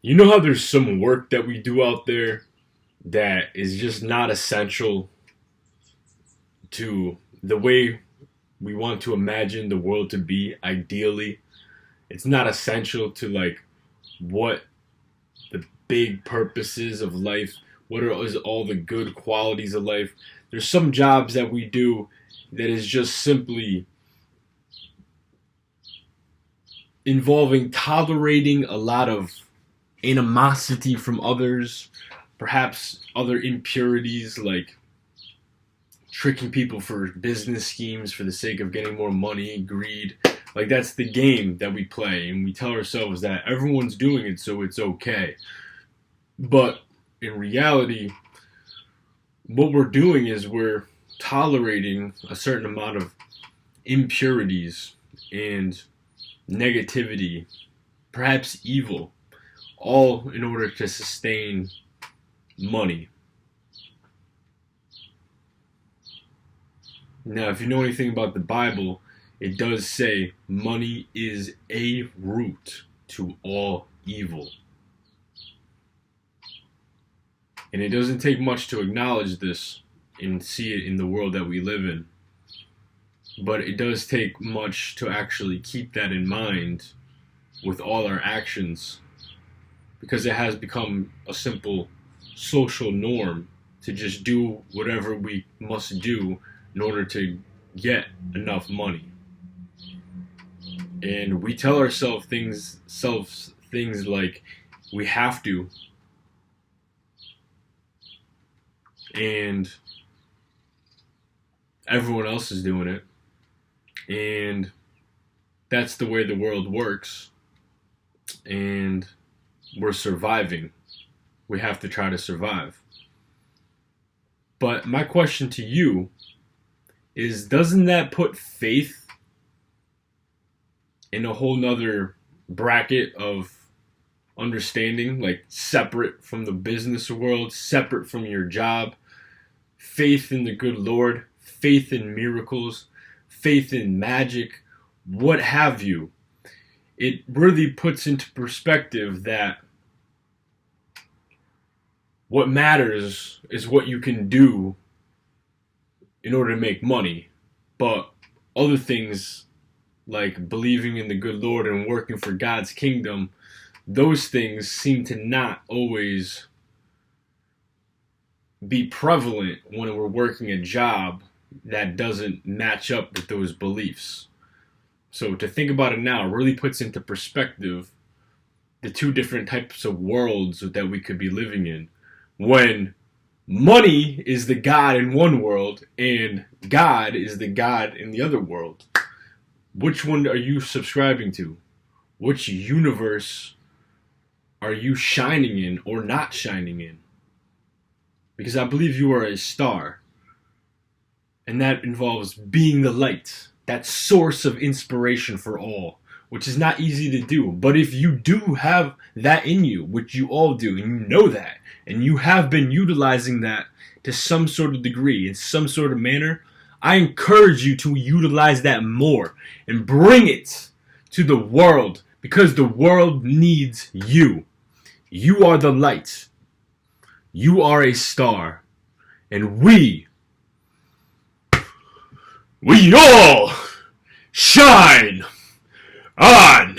You know how there's some work that we do out there that is just not essential to the way we want to imagine the world to be ideally? It's not essential to like what the big purposes of life, is all the good qualities of life. There's some jobs that we do that is just simply involving tolerating a lot of animosity from others, perhaps other impurities like tricking people for business schemes for the sake of getting more money, greed. Like that's the game that we play, and we tell ourselves that everyone's doing it, so it's okay. But in reality, what we're doing is we're tolerating a certain amount of impurities and negativity, perhaps evil, all in order to sustain money. Now, if you know anything about the Bible, it does say money is a root to all evil. And it doesn't take much to acknowledge this and see it in the world that we live in. But it does take much to actually keep that in mind with all our actions, because it has become a simple social norm to just do whatever we must do in order to get enough money. And we tell ourselves things like we have to, and everyone else is doing it, and that's the way the world works, and we're surviving. We have to try to survive. But my question to you is, doesn't that put faith in a whole nother bracket of understanding, like separate from the business world, separate from your job? Faith in the good Lord, faith in miracles, faith in magic, what have you. It really puts into perspective that what matters is what you can do in order to make money. But other things like believing in the good Lord and working for God's kingdom, those things seem to not always be prevalent when we're working a job that doesn't match up with those beliefs. So to think about it now really puts into perspective the two different types of worlds that we could be living in, when money is the God in one world and God is the God in the other world. Which one are you subscribing to? Which universe are you shining in or not shining in? Because I believe you are a star, and that involves being the light, that source of inspiration for all, which is not easy to do. But if you do have that in you, which you all do, and you know that, and you have been utilizing that to some sort of degree, in some sort of manner, I encourage you to utilize that more and bring it to the world, because the world needs you. You are the light. You are a star. And we all shine on.